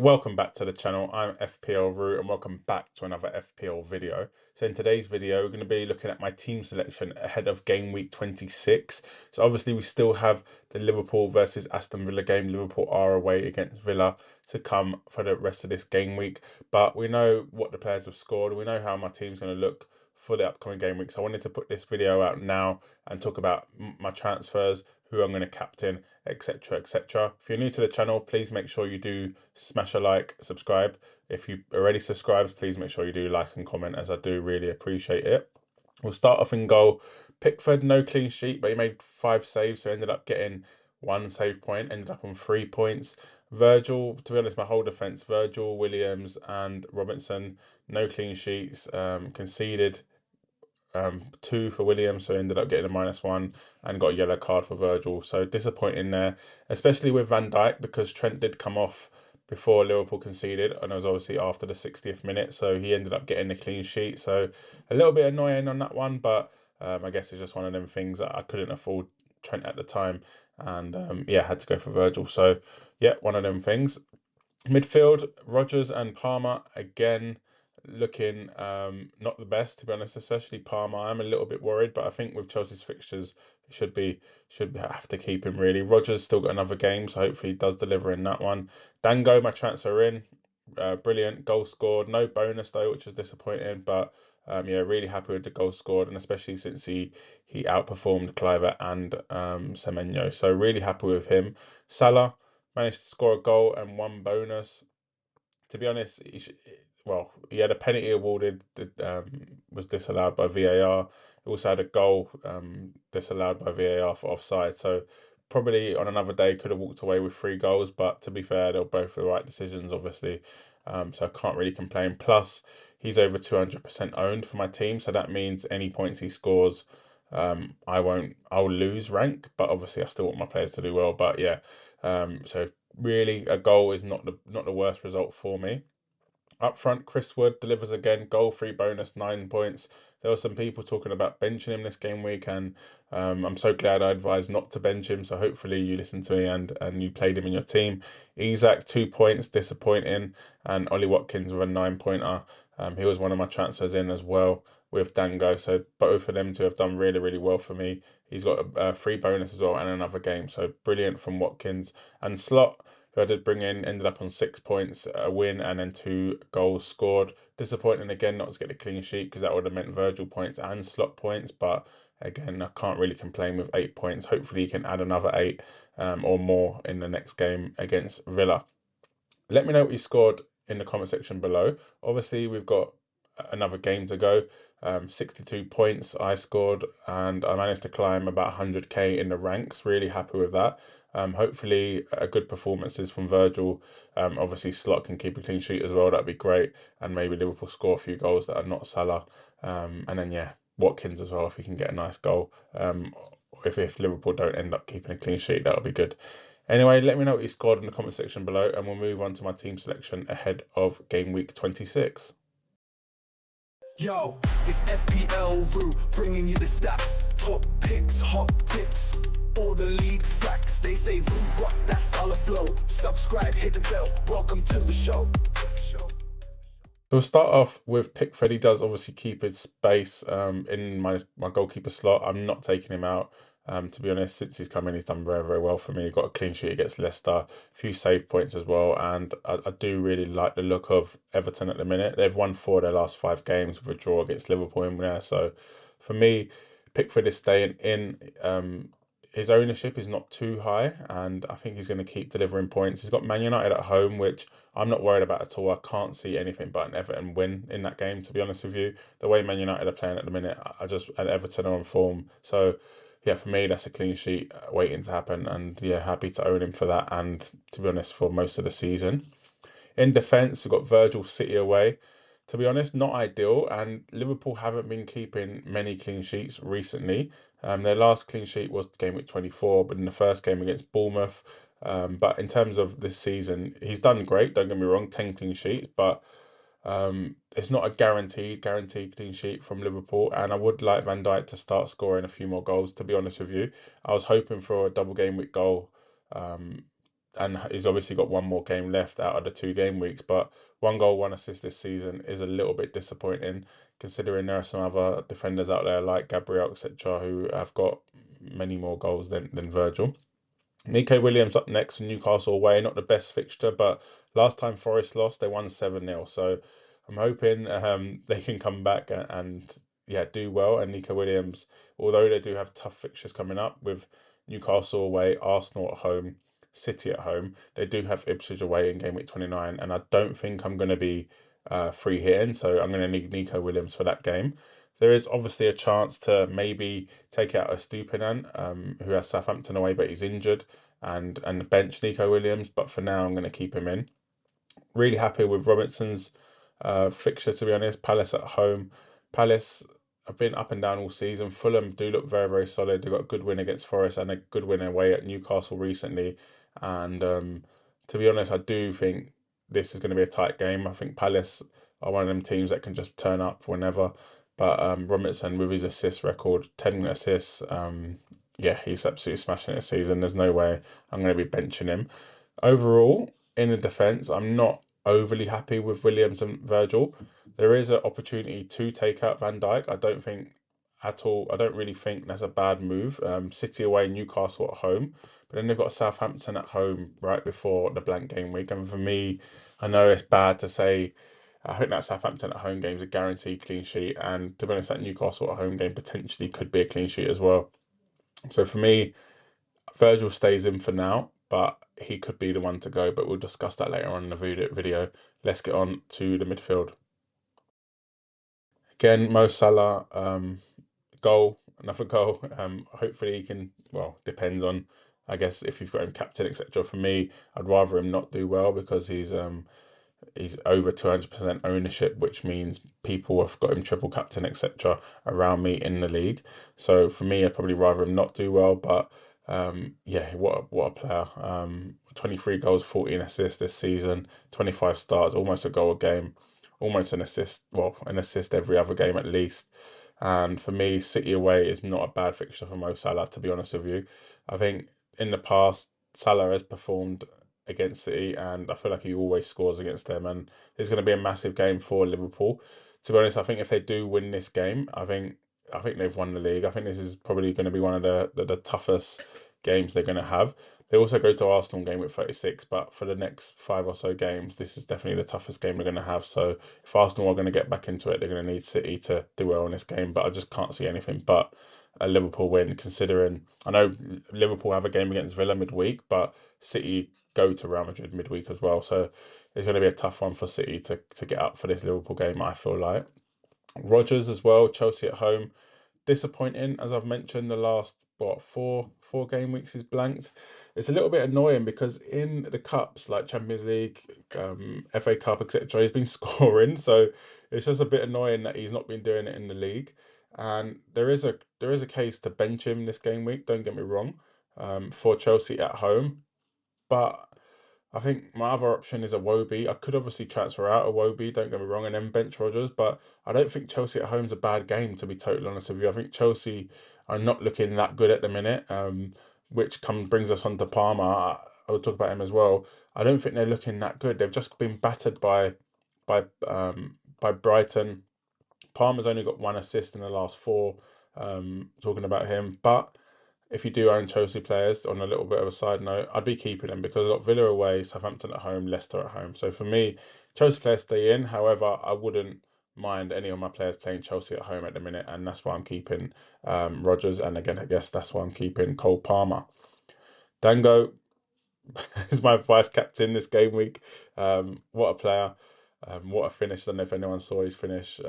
Welcome back to the channel. I'm FPL Root and welcome back to another FPL video. So in today's video, we're going to be looking at my team selection ahead of game week 26. So obviously we still have the Liverpool versus Aston Villa game. Liverpool are away against Villa to come for the rest of this game week. But we know what the players have scored. We know how my team's going to look for the upcoming game week. So I wanted to put this video out now and talk about my transfers, who I'm going to captain, etc, etc. If you're new to the channel, please make sure you do smash a like, subscribe. If you already subscribed, please make sure you do like and comment, as I do really appreciate it. We'll start off in goal. Pickford, no clean sheet, but he made 5 saves, so ended up getting 1 save point, ended up on 3 points. Virgil, to be honest, my whole defence, Virgil, Williams and Robinson, no clean sheets, conceded 2 for Williams, so ended up getting a -1 and got a yellow card for Virgil. So disappointing there, especially with Van Dijk, because Trent did come off before Liverpool conceded, and it was obviously after the 60th minute, so he ended up getting a clean sheet. So a little bit annoying on that one, but I guess it's just one of them things that I couldn't afford Trent at the time, and yeah, had to go for Virgil. So yeah, one of them things. Midfield, Rodgers and Palmer again looking not the best, to be honest, especially Palmer. I'm a little bit worried, but I think with Chelsea's fixtures should have to keep him really. Rodgers still got another game, so hopefully he does deliver in that one. Dango, my transfer in, brilliant goal scored, no bonus though, which was disappointing, but yeah, really happy with the goal scored, and especially since he outperformed Cliver and Semenyo, so really happy with him. Salah managed to score a goal and 1 bonus. To be honest, he had a penalty awarded that was disallowed by VAR. He also had a goal disallowed by VAR for offside. So probably on another day could have walked away with 3 goals, but to be fair, they were both the right decisions, obviously. So I can't really complain. Plus, he's over 200% owned for my team, so that means any points he scores, I'll lose rank, but obviously I still want my players to do well. But yeah, so really a goal is not the worst result for me. Up front, Chris Wood delivers again, goal, 3 bonus, 9 points. There were some people talking about benching him this game week, and I'm so glad I advised not to bench him. So hopefully you listened to me and you played him in your team. Isak, 2 points, disappointing, and Ollie Watkins with a 9-pointer. He was one of my transfers in as well with Dango. So both of them two have done really, really well for me. He's got a 3 bonus as well and another game. So brilliant from Watkins. And Slot, who I did bring in, ended up on 6 points, a win, and then 2 goals scored. Disappointing again not to get a clean sheet, because that would have meant Virgil points and Slot points, but again, I can't really complain with 8 points. Hopefully he can add another 8 or more in the next game against Villa. Let me know what you scored in the comment section below. Obviously, we've got another game to go. 62 points I scored, and I managed to climb about 100k in the ranks. Really happy with that. Hopefully, good performances from Virgil. Obviously, Slot can keep a clean sheet as well. That'd be great. And maybe Liverpool score a few goals that are not Salah. And then, yeah, Watkins as well, if he can get a nice goal. If Liverpool don't end up keeping a clean sheet, that'll be good. Anyway, let me know what you scored in the comment section below, and we'll move on to my team selection ahead of game week 26. Yo, it's FPL Root bringing you the stats, top picks, hot tips, all the league facts. They say Root got that solid flow. Subscribe, hit the bell. Welcome to the show. So we'll start off with Pickford. He does obviously keep his space in my goalkeeper slot. I'm not taking him out. To be honest, since he's come in, he's done very, very well for me. He got a clean sheet against Leicester, a few save points as well, and I do really like the look of Everton at the minute. They've won 4 of their last 5 games with a draw against Liverpool in there. So for me, Pickford is staying in. His ownership is not too high, and I think he's going to keep delivering points. He's got Man United at home, which I'm not worried about at all. I can't see anything but an Everton win in that game, to be honest with you. The way Man United are playing at the minute, and Everton are on form. So yeah, for me, that's a clean sheet waiting to happen, and yeah, happy to own him for that, and to be honest, for most of the season. In defence, we've got Virgil, City away. To be honest, not ideal, and Liverpool haven't been keeping many clean sheets recently. Their last clean sheet was game week 24, but in the first game against Bournemouth. But in terms of this season, he's done great, don't get me wrong, 10 clean sheets, but it's not a guaranteed clean sheet from Liverpool, and I would like Van Dijk to start scoring a few more goals, to be honest with you. I was hoping for a double game week goal and he's obviously got one more game left out of the 2 game weeks. But 1 goal, 1 assist this season is a little bit disappointing, considering there are some other defenders out there like Gabriel, etc., who have got many more goals than Virgil. Nico Williams up next for Newcastle away. Not the best fixture, but last time Forest lost, they won 7-0. So I'm hoping they can come back and yeah, do well. And Nico Williams, although they do have tough fixtures coming up with Newcastle away, Arsenal at home, City at home, they do have Ipswich away in game week 29. And I don't think I'm going to be free hitting. So I'm going to need Nico Williams for that game. There is obviously a chance to maybe take out a Stupinan, who has Southampton away, but he's injured, and bench Nico Williams. But for now, I'm going to keep him in. Really happy with Robertson's fixture, to be honest. Palace at home. Palace have been up and down all season. Fulham do look very, very solid. They got a good win against Forest and a good win away at Newcastle recently. And to be honest, I do think this is going to be a tight game. I think Palace are one of them teams that can just turn up whenever. But Robertson, with his assist record, 10 assists, yeah, he's absolutely smashing it this season. There's no way I'm going to be benching him. Overall, in the defence, I'm not overly happy with Williams and Virgil. There is an opportunity to take out Van Dijk. I don't think at all. I don't really think that's a bad move. City away, Newcastle at home, but then they've got Southampton at home right before the blank game week. And for me, I know it's bad to say. I think that Southampton at home game is a guaranteed clean sheet, and to be honest, that Newcastle at home game potentially could be a clean sheet as well. So for me, Virgil stays in for now, but he could be the one to go. But we'll discuss that later on in the video. Let's get on to the midfield. Again, Mo Salah, goal, another goal. Hopefully he can. Well, depends on, I guess, if you've got him captain, etc. For me, I'd rather him not do well because he's over 200% ownership, which means people have got him triple captain, etc. around me in the league. So for me, I'd probably rather him not do well. But yeah, what a player. 23 goals, 14 assists this season, 25 starts, almost a goal a game, almost an assist. Well, an assist every other game at least. And for me, City away is not a bad fixture for Mo Salah, to be honest with you. I think in the past, Salah has performed against City, and I feel like he always scores against them. And it's going to be a massive game for Liverpool. To be honest, I think if they do win this game, I think they've won the league. I think this is probably going to be one of the toughest games they're going to have. They also go to Arsenal game with 36, but for the next 5 or so games, this is definitely the toughest game they're going to have. So if Arsenal are going to get back into it, they're going to need City to do well in this game. But I just can't see anything but a Liverpool win, considering I know Liverpool have a game against Villa midweek, but City go to Real Madrid midweek as well. So it's going to be a tough one for City to get up for this Liverpool game, I feel like. Rodgers as well, Chelsea at home. Disappointing, as I've mentioned, the last four game weeks is blanked. It's a little bit annoying because in the cups like Champions League, FA Cup, etc., he's been scoring. So it's just a bit annoying that he's not been doing it in the league. And there is a case to bench him this game week. Don't get me wrong, for Chelsea at home, but I think my other option is a Wobie. I could obviously transfer out a Wobie, don't get me wrong, and then bench Rodgers, but I don't think Chelsea at home is a bad game, to be totally honest with you. I think Chelsea are not looking that good at the minute, which brings us on to Palmer. I will talk about him as well. I don't think they're looking that good. They've just been battered by Brighton. Palmer's only got 1 assist in the last four, talking about him, but if you do own Chelsea players, on a little bit of a side note, I'd be keeping them because I've got Villa away, Southampton at home, Leicester at home. So for me, Chelsea players stay in. However, I wouldn't mind any of my players playing Chelsea at home at the minute, and that's why I'm keeping Rodgers. And again, I guess that's why I'm keeping Cole Palmer. Dango is my vice captain this game week. What a player. What a finish. I don't know if anyone saw his finish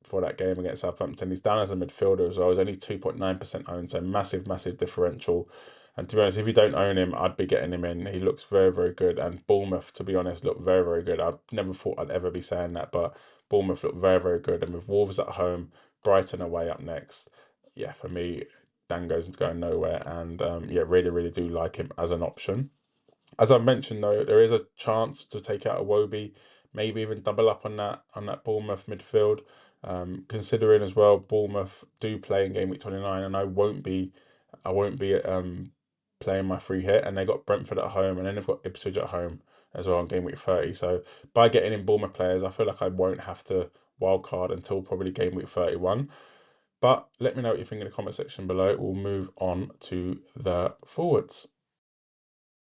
for that game against Southampton. He's down as a midfielder as well. He's only 2.9% owned, so massive, massive differential. And to be honest, if you don't own him, I'd be getting him in. He looks very, very good. And Bournemouth, to be honest, look very, very good. I never thought I'd ever be saying that, but Bournemouth look very, very good. And with Wolves at home, Brighton away up next, yeah, for me, Dango's going nowhere. And yeah, really, really do like him as an option. As I've mentioned though, there is a chance to take out a Wobie, maybe even double up on that Bournemouth midfield. Considering as well, Bournemouth do play in game week 29, and I won't be playing my free hit, and they got Brentford at home, and then they've got Ipswich at home as well on game week 30. So by getting in Bournemouth players, I feel like I won't have to wildcard until probably game week 31. But let me know what you think in the comment section below. We'll move on to the forwards.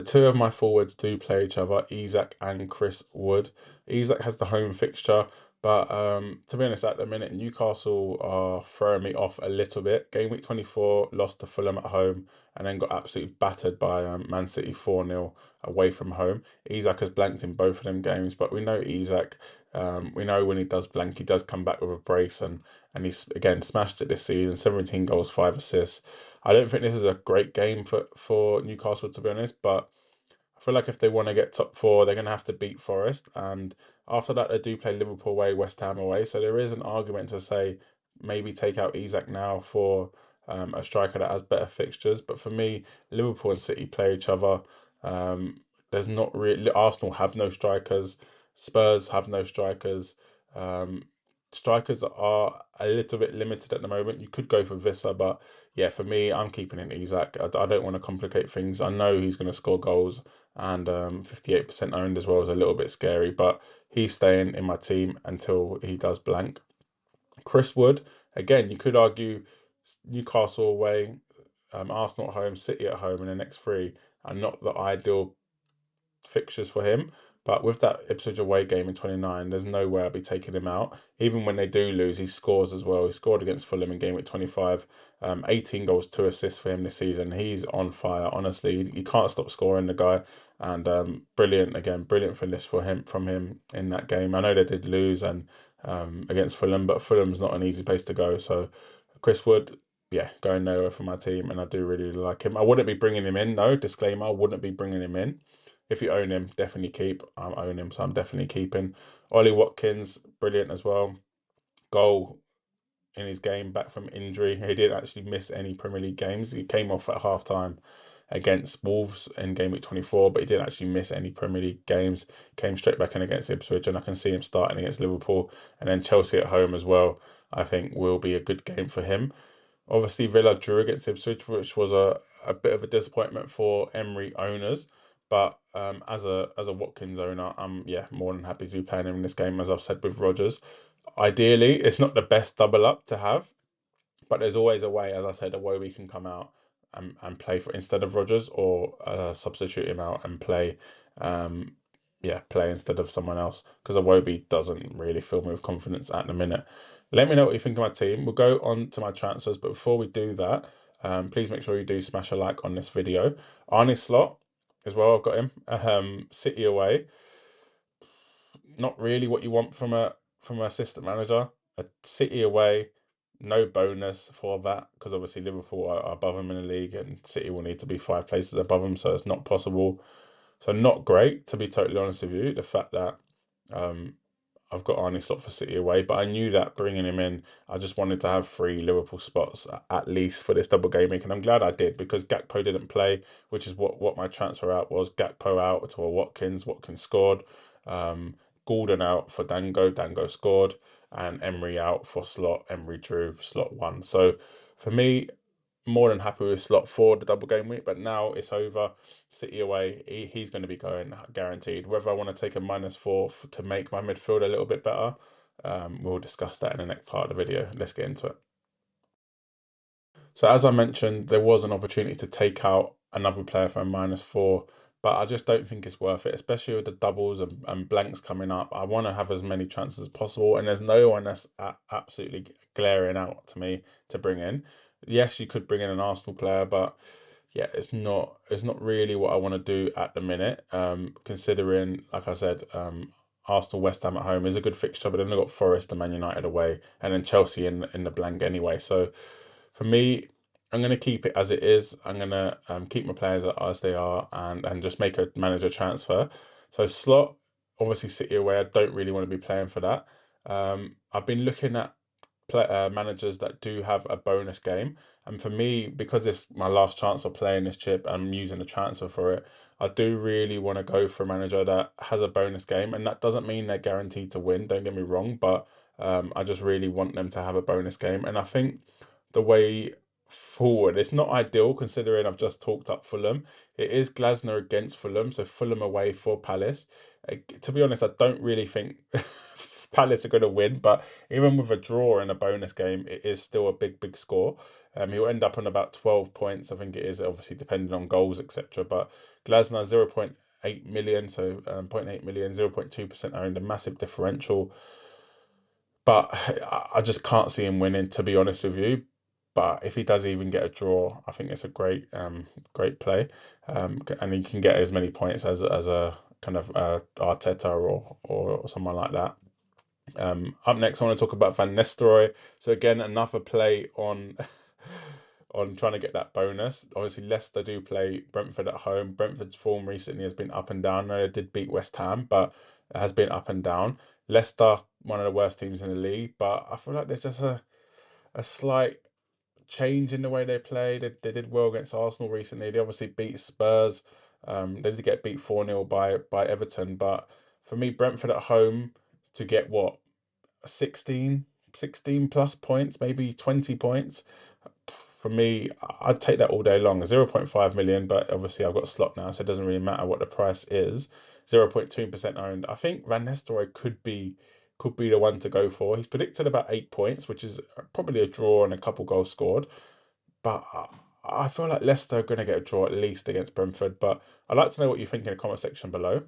Two of my forwards do play each other, Isak and Chris Wood. Isak has the home fixture, but to be honest, at the minute, Newcastle are throwing me off a little bit. Game week 24, lost to Fulham at home, and then got absolutely battered by Man City 4-0 away from home. Isak has blanked in both of them games, but we know Isak. We know when he does blank, he does come back with a brace, and he's again smashed it this season. 17 goals, 5 assists. I don't think this is a great game for Newcastle, to be honest, but I feel like if they want to get top four, they're going to have to beat Forest. And after that, they do play Liverpool away, West Ham away. So there is an argument to say maybe take out Isak now for a striker that has better fixtures. But for me, Liverpool and City play each other. Um, there's not really, Arsenal have no strikers, Spurs have no strikers. Um, Strikers are a little bit limited at the moment. You could go for Vissa, but yeah, for me, I'm keeping in Isak. I don't want to complicate things. I know he's going to score goals, and 58% owned as well is a little bit scary, but he's staying in my team until he does blank. Chris Wood, again, you could argue Newcastle away, Arsenal at home, City at home in the next three are not the ideal fixtures for him. But with that Ipswich away game in 29, there's no way I'll be taking him out. Even when they do lose, he scores as well. He scored against Fulham in game week 25. 18 goals, 2 assists for him this season. He's on fire, honestly. You can't stop scoring, the guy. And brilliant, again, brilliant finish for him from him in that game. I know they did lose and against Fulham, but Fulham's not an easy place to go. So Chris Wood, yeah, going nowhere for my team, and I do really like him. I wouldn't be bringing him in, no, disclaimer, I wouldn't be bringing him in. If you own him, definitely keep. I own him, so I'm definitely keeping. Ollie Watkins, brilliant as well. Goal in his game back from injury. He didn't actually miss any Premier League games. He came off at half time against Wolves in game week 24, but he didn't actually miss any Premier League games. Came straight back in against Ipswich, and I can see him starting against Liverpool and then Chelsea at home as well. I think will be a good game for him. Obviously, Villa drew against Ipswich, which was a bit of a disappointment for Emery owners. But as a Watkins owner, I'm more than happy to be playing him in this game, as I've said with Rodgers. Ideally, it's not the best double up to have, but there's always a way, as I said, a way we can come out and play for instead of Rodgers, or substitute him out and play play instead of someone else, because Iwobi doesn't really fill me with confidence at the minute. Let me know what you think of my team. We'll go on to my transfers, but before we do that, please make sure you do smash a like on this video. Arne Slot as well, I've got him. City away. Not really what you want from a assistant manager. A City away, no bonus for that, because obviously Liverpool are above them in the league, and City will need to be 5 places above them, so it's not possible. So not great, to be totally honest with you. The fact that I've got Arne Slot for City away, but I knew that bringing him in, I just wanted to have 3 Liverpool spots at least for this double game week, and I'm glad I did, because Gakpo didn't play, which is what my transfer out was. Gakpo out to a Watkins scored. Gordon out for Dango scored, and Emery out for Slot. Emery drew, Slot won. So for me, more than happy with Slot for the double game week, but now it's over. City away, he's going to be going guaranteed. Whether I want to take a -4 to make my midfield a little bit better, we'll discuss that in the next part of the video. Let's get into it. So as I mentioned, there was an opportunity to take out another player for a -4, but I just don't think it's worth it, especially with the doubles and blanks coming up. I want to have as many chances as possible, and there's no one that's absolutely glaring out to me to bring in. Yes, you could bring in an Arsenal player, but yeah, it's not really what I want to do at the minute. Considering, like I said, Arsenal West Ham at home is a good fixture, but then they've got Forest and Man United away, and then Chelsea in the blank anyway. So for me, I'm going to keep it as it is. I'm going to keep my players as they are, and just make a manager transfer. So Slot, obviously City away, I don't really want to be playing for that. I've been looking at managers that do have a bonus game, and for me, because it's my last chance of playing this chip, I'm using a transfer for it. I do really want to go for a manager that has a bonus game, and that doesn't mean they're guaranteed to win, don't get me wrong, but I just really want them to have a bonus game. And I think the way forward. It's not ideal considering I've just talked up Fulham. It is Glasner against Fulham, so Fulham away for Palace. To be honest, I don't really think Palace are going to win, but even with a draw and a bonus game, it is still a big score. He'll end up on about 12 points, I think it is, obviously depending on goals, etc. But Glasner 0.8 million, so 0.8 million, 0.2% owned, a massive differential. But I just can't see him winning, to be honest with you. But if he does even get a draw, I think it's a great play, and he can get as many points as a kind of Arteta or someone like that. Up next, I want to talk about Van Nistelrooy. So again, another play on on trying to get that bonus. Obviously, Leicester do play Brentford at home. Brentford's form recently has been up and down. I know they did beat West Ham, but it has been up and down. Leicester, one of the worst teams in the league, but I feel like there's just a slight change in the way they play. They did well against Arsenal recently. They obviously beat Spurs. They did get beat 4-0 by Everton, but for me, Brentford at home to get what 16 plus points, maybe 20 points. For me, I'd take that all day long. 0.5 million, but obviously I've got a slot now, so it doesn't really matter what the price is. 0.2% owned. I think Van Nistelrooy could be the one to go for. He's predicted about 8 points, which is probably a draw and a couple goals scored. But I feel like Leicester are going to get a draw at least against Brentford. But I'd like to know what you think in the comment section below.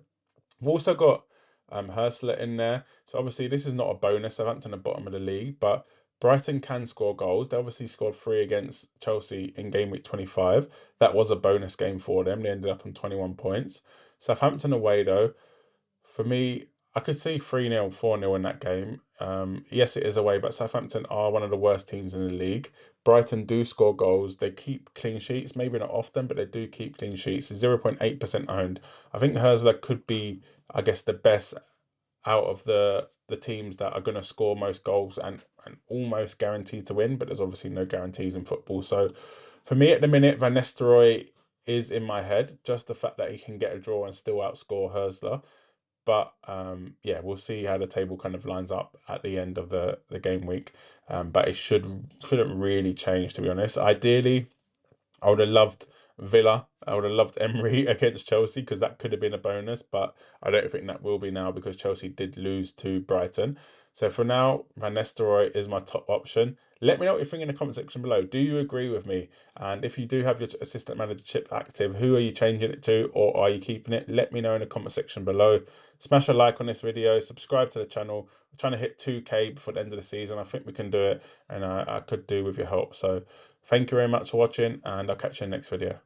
We've also got Hurstler in there. So obviously this is not a bonus. Southampton at the bottom of the league, but Brighton can score goals. They obviously scored 3 against Chelsea in game week 25. That was a bonus game for them. They ended up on 21 points. Southampton away though, for me, I could see 3-0, 4-0 in that game. Yes, it is away, but Southampton are one of the worst teams in the league. Brighton do score goals. They keep clean sheets, maybe not often, but they do keep clean sheets. 0.8% owned. I think Hurstler could be, I guess, the best out of the teams that are going to score most goals and almost guaranteed to win, but there's obviously no guarantees in football. So for me at the minute, Van Nistelrooy is in my head. Just the fact that he can get a draw and still outscore Hurstler. But yeah, we'll see how the table kind of lines up at the end of the game week. But it shouldn't really change, to be honest. Ideally, I would have loved Villa. I would have loved Emery against Chelsea because that could have been a bonus, but I don't think that will be now because Chelsea did lose to Brighton. So for now, Van Nistelrooy is my top option. Let me know what you think in the comment section below. Do you agree with me? And if you do have your assistant manager chip active, who are you changing it to or are you keeping it? Let me know in the comment section below. Smash a like on this video, subscribe to the channel. We're trying to hit 2K before the end of the season. I think we can do it and I could do with your help. So thank you very much for watching and I'll catch you in the next video.